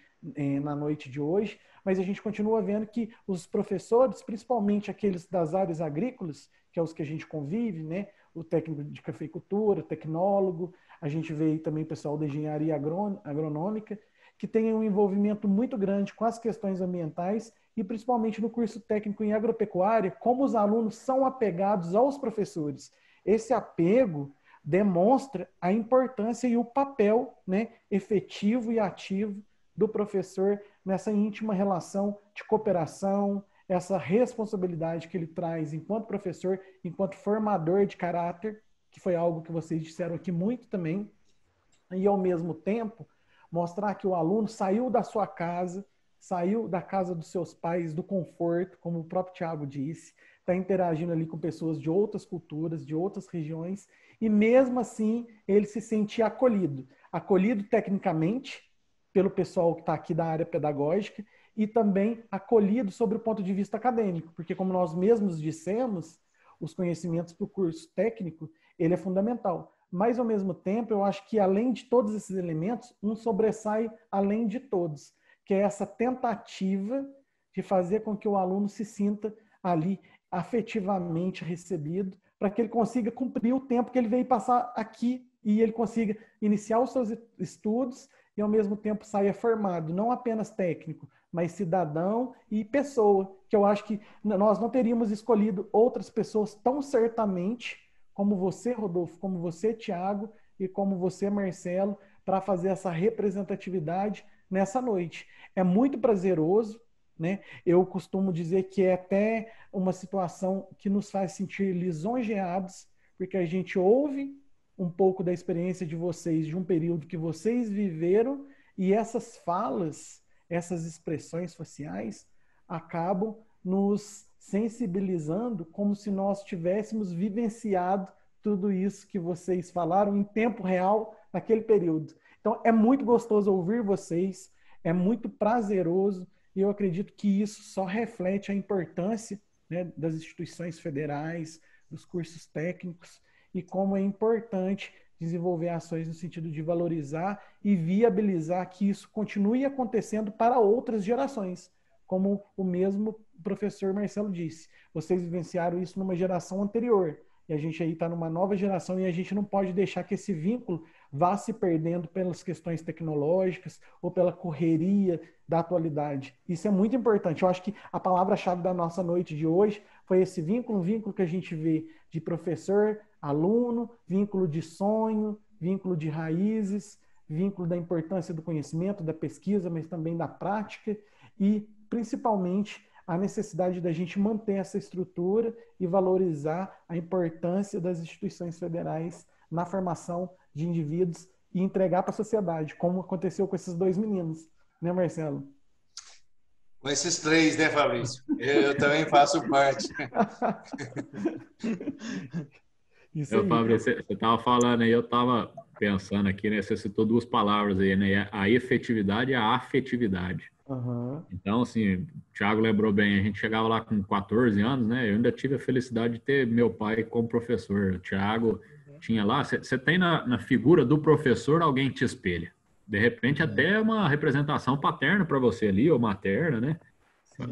na noite de hoje, mas a gente continua vendo que os professores, principalmente aqueles das áreas agrícolas, que é os que a gente convive, né, o técnico de cafeicultura, tecnólogo, a gente vê aí também o pessoal da engenharia agronômica, que tem um envolvimento muito grande com as questões ambientais e principalmente no curso técnico em agropecuária, como os alunos são apegados aos professores. Esse apego demonstra a importância e o papel, né, efetivo e ativo do professor nessa íntima relação de cooperação, essa responsabilidade que ele traz enquanto professor, enquanto formador de caráter, que foi algo que vocês disseram aqui muito também, e ao mesmo tempo mostrar que o aluno saiu da sua casa, saiu da casa dos seus pais, do conforto, como o próprio Thiago disse, está interagindo ali com pessoas de outras culturas, de outras regiões, e mesmo assim ele se sente acolhido. Acolhido tecnicamente pelo pessoal que está aqui da área pedagógica e também acolhido sobre o ponto de vista acadêmico, porque como nós mesmos dissemos, os conhecimentos para o curso técnico, ele é fundamental. Mas, ao mesmo tempo, eu acho que, além de todos esses elementos, um sobressai além de todos, que é essa tentativa de fazer com que o aluno se sinta ali afetivamente recebido, para que ele consiga cumprir o tempo que ele veio passar aqui e ele consiga iniciar os seus estudos e, ao mesmo tempo, saia formado, não apenas técnico, mas cidadão e pessoa, que eu acho que nós não teríamos escolhido outras pessoas tão certamente como você, Rodolfo, como você, Thiago, e como você, Marcelo, para fazer essa representatividade nessa noite. É muito prazeroso, né? Eu costumo dizer que é até uma situação que nos faz sentir lisonjeados, porque a gente ouve um pouco da experiência de vocês, de um período que vocês viveram, e essas falas, essas expressões faciais acabam nos sensibilizando como se nós tivéssemos vivenciado tudo isso que vocês falaram em tempo real naquele período. Então, é muito gostoso ouvir vocês, é muito prazeroso, e eu acredito que isso só reflete a importância, né, das instituições federais, dos cursos técnicos, e como é importante desenvolver ações no sentido de valorizar e viabilizar que isso continue acontecendo para outras gerações, como o mesmo professor Marcelo disse. Vocês vivenciaram isso numa geração anterior, e a gente aí está numa nova geração e a gente não pode deixar que esse vínculo vá se perdendo pelas questões tecnológicas ou pela correria da atualidade. Isso é muito importante. Eu acho que a palavra-chave da nossa noite de hoje foi esse vínculo, um vínculo que a gente vê de professor, aluno, vínculo de sonho, vínculo de raízes, vínculo da importância do conhecimento, da pesquisa, mas também da prática e, principalmente, a necessidade da gente manter essa estrutura e valorizar a importância das instituições federais na formação de indivíduos e entregar para a sociedade, como aconteceu com esses dois meninos, né, Marcelo? Com esses três, né, Fabrício? Eu também faço parte. Isso aí. Fabrício, você estava falando aí, eu estava pensando aqui, né? Você citou duas palavras aí, né? A efetividade e a afetividade. Uhum. Então, assim, o Thiago lembrou bem, a gente chegava lá com 14 anos, né? Eu ainda tive a felicidade de ter meu pai como professor. O Thiago tinha lá, você tem na figura do professor alguém que te espelha. De repente até uma representação paterna para você ali, ou materna, né?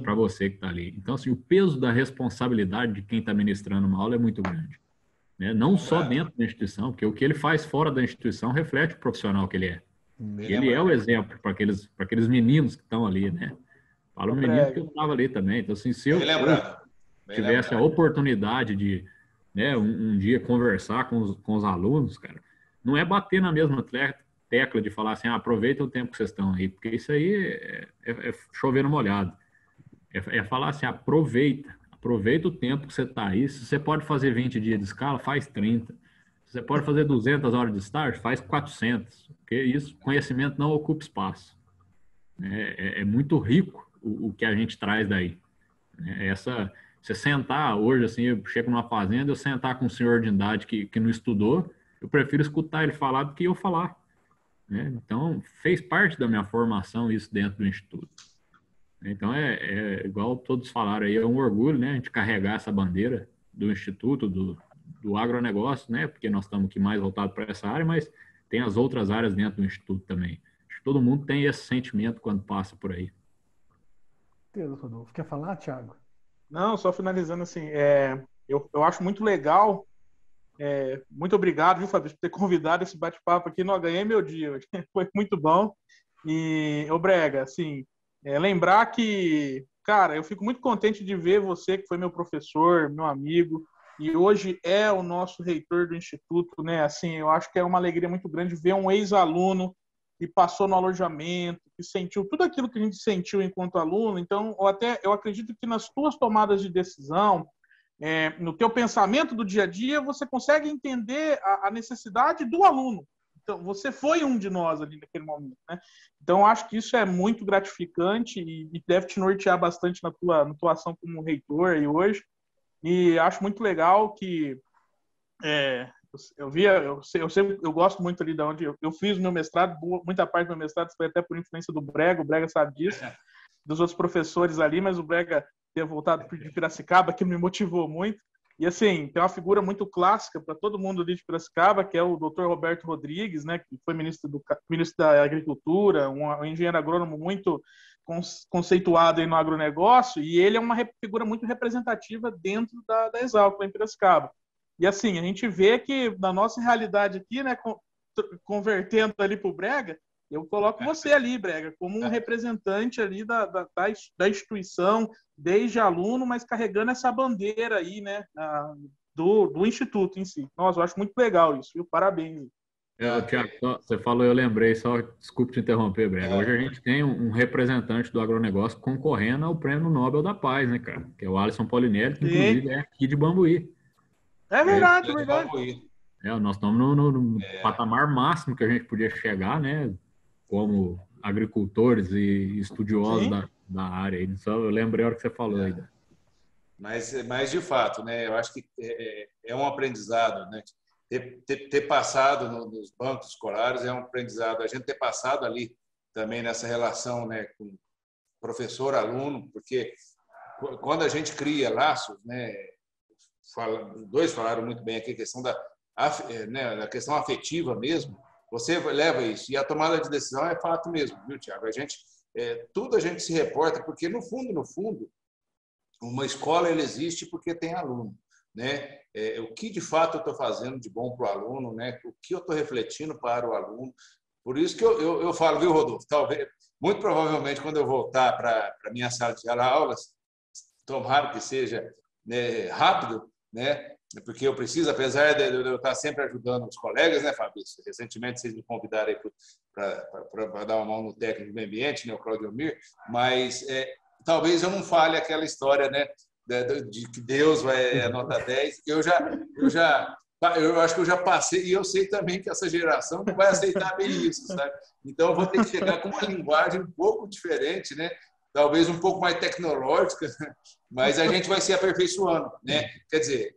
Para você que está ali. Então, assim, o peso da responsabilidade de quem está ministrando uma aula é muito grande, né? Não só dentro da instituição, porque o que ele faz fora da instituição reflete o profissional que ele é. Ele é o exemplo para aqueles meninos que estão ali, né? Fala o menino que eu estava ali também. Então, assim, se eu tivesse a oportunidade de, né, um dia conversar com os alunos, cara, não é bater na mesma tecla de falar assim, aproveita o tempo que vocês estão aí, porque isso aí é chover no molhado. É falar assim, aproveita o tempo que você está aí. Se você pode fazer 20 dias de escala, faz 30. Se você pode fazer 200 horas de estágio, faz 400. Porque isso, conhecimento não ocupa espaço. É muito rico o que a gente traz daí. Você sentar hoje, assim, eu chego numa fazenda, eu sentar com um senhor de idade que não estudou, eu prefiro escutar ele falar do que eu falar, né? Então, fez parte da minha formação isso dentro do Instituto. Então, igual todos falaram aí, é um orgulho, né, a gente carregar essa bandeira do Instituto, do agronegócio, né, porque nós estamos aqui mais voltados para essa área, mas tem as outras áreas dentro do Instituto também. Acho que todo mundo tem esse sentimento quando passa por aí. Rodolfo, quer falar, Thiago? Não, só finalizando assim, eu acho muito legal, muito obrigado, viu, Fabrício, por ter convidado esse bate-papo aqui, não ganhei meu dia hoje, foi muito bom. E, Brega, assim, lembrar que, cara, eu fico muito contente de ver você, que foi meu professor, meu amigo, e hoje é o nosso reitor do Instituto, né? Assim, eu acho que é uma alegria muito grande ver um ex-aluno que passou no alojamento, que sentiu tudo aquilo que a gente sentiu enquanto aluno. Então, eu acredito que nas tuas tomadas de decisão, no teu pensamento do dia a dia, você consegue entender a necessidade do aluno. Então, você foi um de nós ali naquele momento, né? Então, acho que isso é muito gratificante e deve te nortear bastante na tua ação como reitor aí hoje. E acho muito legal que eu gosto muito ali de onde eu fiz o meu mestrado, muita parte do meu mestrado foi até por influência do Brega, o Brega sabe disso, dos outros professores ali, mas o Brega ter voltado de Piracicaba, que me motivou muito. E assim, tem uma figura muito clássica para todo mundo ali de Piracicaba, que é o Dr. Roberto Rodrigues, né, que foi ministro da Agricultura, um engenheiro agrônomo muito conceituado aí no agronegócio, e ele é uma figura muito representativa dentro da Exalc, em Piracicaba. E assim, a gente vê que na nossa realidade aqui, né, convertendo ali para o Brega, eu coloco você ali, Brega, como um representante ali da instituição, desde aluno, mas carregando essa bandeira aí, né, do Instituto em si. Nossa, eu acho muito legal isso, viu? Parabéns. Tiago, você falou, eu lembrei, só desculpe te interromper, Brega. Hoje a gente tem um representante do agronegócio concorrendo ao Prêmio Nobel da Paz, né, cara? Que é o Alisson Polinelli, que inclusive é aqui de Bambuí. É verdade, verdade. Nós estamos no patamar máximo que a gente podia chegar, né? Como agricultores e estudiosos da área. Só eu lembrei a hora que você falou aí. Mas de fato, né? Eu acho que é um aprendizado, né? Ter passado nos bancos escolares é um aprendizado. A gente ter passado ali também nessa relação, né, com professor-aluno, porque quando a gente cria laços, né? Os dois falaram muito bem aqui a questão da questão afetiva mesmo. Você leva isso e a tomada de decisão é fato mesmo, viu, Tiago? Tudo a gente se reporta porque no fundo, uma escola ela existe porque tem aluno, né? O que de fato eu estou fazendo de bom para o aluno, né? O que eu estou refletindo para o aluno. Por isso que eu falo, viu, Rodolfo? Talvez, muito provavelmente, quando eu voltar para a minha sala de aulas, tomara que seja, né, rápido, né? Porque eu preciso, apesar de eu estar sempre ajudando os colegas, né, Fabrício? Recentemente vocês me convidaram aí para dar uma mão no técnico do meio ambiente, né, o Claudio Mir, mas talvez eu não fale aquela história, né, de que Deus vai a nota 10. Eu acho que eu já passei, e eu sei também que essa geração não vai aceitar bem isso, sabe? Então eu vou ter que chegar com uma linguagem um pouco diferente, né? Talvez um pouco mais tecnológica, mas a gente vai se aperfeiçoando, né? Quer dizer,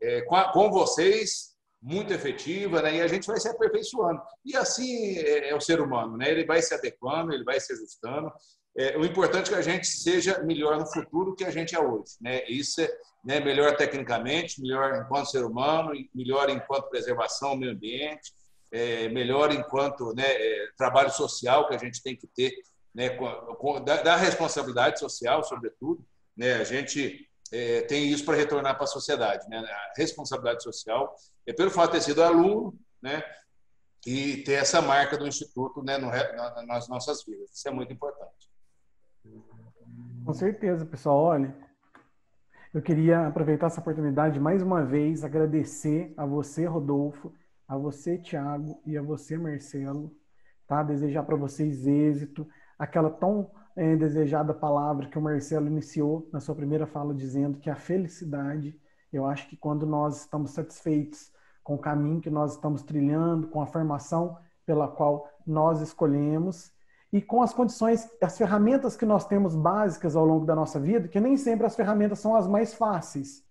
com vocês, muito efetiva, né? E a gente vai se aperfeiçoando. E assim é o ser humano, né? Ele vai se adequando, ele vai se ajustando. O importante é que a gente seja melhor no futuro do que a gente é hoje, né? Isso né, melhor tecnicamente, melhor enquanto ser humano, melhor enquanto preservação do meio ambiente. melhor enquanto, né, trabalho social que a gente tem que ter, né, da responsabilidade social, sobretudo, né, a gente tem isso para retornar para a sociedade, né, a responsabilidade social, pelo fato de ter sido aluno, né, e ter essa marca do Instituto, né, nas nossas vidas. Isso é muito importante. Com certeza, pessoal. Olha, eu queria aproveitar essa oportunidade mais uma vez, agradecer a você, Rodolfo, a você, Tiago, e a você, Marcelo, tá? Desejar para vocês êxito, aquela tão desejada palavra que o Marcelo iniciou na sua primeira fala, dizendo que a felicidade, eu acho que quando nós estamos satisfeitos com o caminho que nós estamos trilhando, com a formação pela qual nós escolhemos, e com as condições, as ferramentas que nós temos básicas ao longo da nossa vida, que nem sempre as ferramentas são as mais fáceis,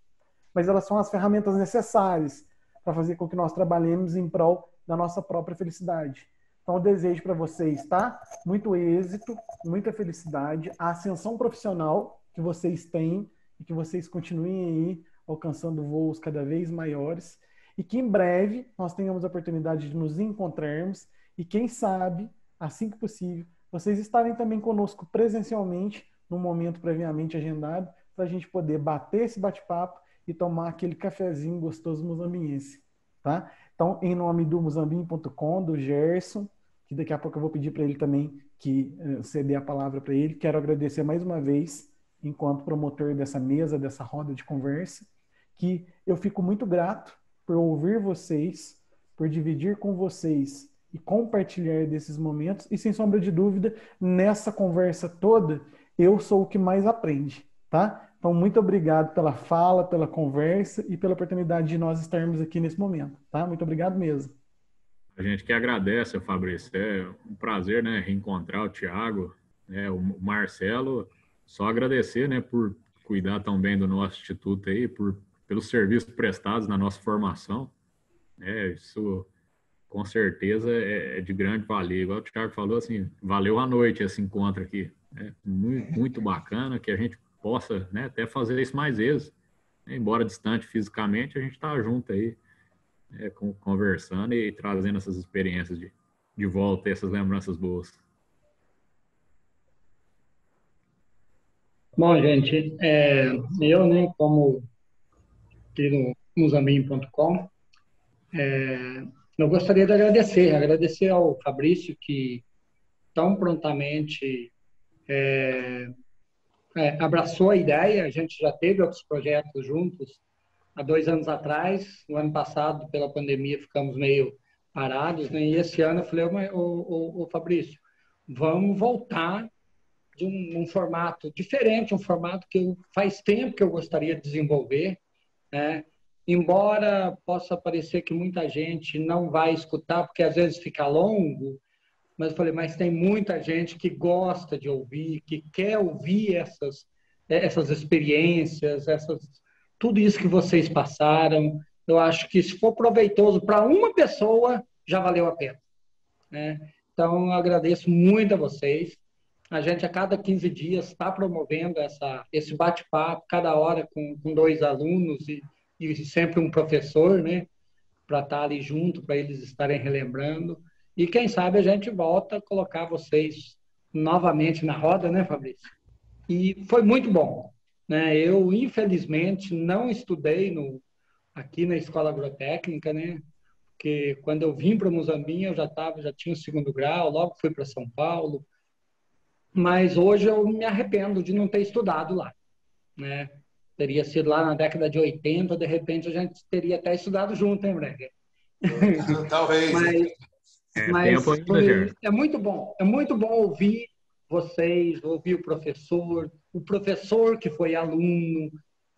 mas elas são as ferramentas necessárias para fazer com que nós trabalhemos em prol da nossa própria felicidade. Então, eu desejo para vocês, tá? Muito êxito, muita felicidade, a ascensão profissional que vocês têm e que vocês continuem aí alcançando voos cada vez maiores e que em breve nós tenhamos a oportunidade de nos encontrarmos e quem sabe, assim que possível, vocês estarem também conosco presencialmente num momento previamente agendado para a gente poder bater esse bate-papo e tomar aquele cafezinho gostoso muzambiense, tá? Então, em nome do muzambinho.com, do Gerson, que daqui a pouco eu vou pedir para ele também que ceder a palavra para ele, quero agradecer mais uma vez, enquanto promotor dessa mesa, dessa roda de conversa, que eu fico muito grato por ouvir vocês, por dividir com vocês e compartilhar desses momentos, e sem sombra de dúvida, nessa conversa toda, eu sou o que mais aprende, tá? Então, muito obrigado pela fala, pela conversa e pela oportunidade de nós estarmos aqui nesse momento, tá? Muito obrigado mesmo. A gente que agradece, Fabrício. É um prazer, né, reencontrar o Tiago, né, o Marcelo. Só agradecer, né, por cuidar tão bem do nosso instituto aí, pelos serviços prestados na nossa formação. Isso, com certeza, é de grande valia. Igual o Tiago falou, assim, valeu a noite esse encontro aqui. Muito, muito bacana que a gente possa, né, até fazer isso mais vezes. Embora distante fisicamente, a gente está junto aí, conversando e trazendo essas experiências de volta, essas lembranças boas. Bom, gente, eu, né, como aqui no muzambinho.com, eu gostaria de agradecer ao Fabrício, que tão prontamente abraçou a ideia. A gente já teve outros projetos juntos há 2 anos atrás. No ano passado, pela pandemia, ficamos meio parados, né? E esse ano eu falei, ô Fabrício, vamos voltar de um formato diferente, um formato que faz tempo que eu gostaria de desenvolver, né? Embora possa parecer que muita gente não vai escutar, porque às vezes fica longo, mas eu falei, mas tem muita gente que gosta de ouvir, que quer ouvir essas experiências, tudo isso que vocês passaram. Eu acho que se for proveitoso para uma pessoa, já valeu a pena, né? Então, eu agradeço muito a vocês. A gente, a cada 15 dias, está promovendo esse bate-papo, cada hora com 2 alunos e sempre um professor, né, para estar ali junto, para eles estarem relembrando. E quem sabe a gente volta a colocar vocês novamente na roda, né, Fabrício? E foi muito bom, né? Eu, infelizmente, não estudei aqui na Escola Agrotécnica, né? Porque quando eu vim para Muzambinho, eu já tinha o 2º grau, logo fui para São Paulo. Mas hoje eu me arrependo de não ter estudado lá, né? Teria sido lá na década de 80, de repente a gente teria até estudado junto, hein, Brega? Talvez. Mas é muito bom ouvir vocês, ouvir o professor que foi aluno.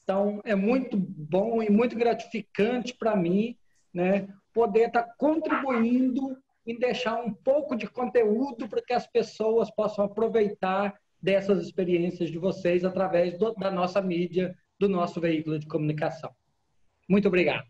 Então, é muito bom e muito gratificante para mim, né, poder estar contribuindo em deixar um pouco de conteúdo para que as pessoas possam aproveitar dessas experiências de vocês através da nossa mídia, do nosso veículo de comunicação. Muito obrigado.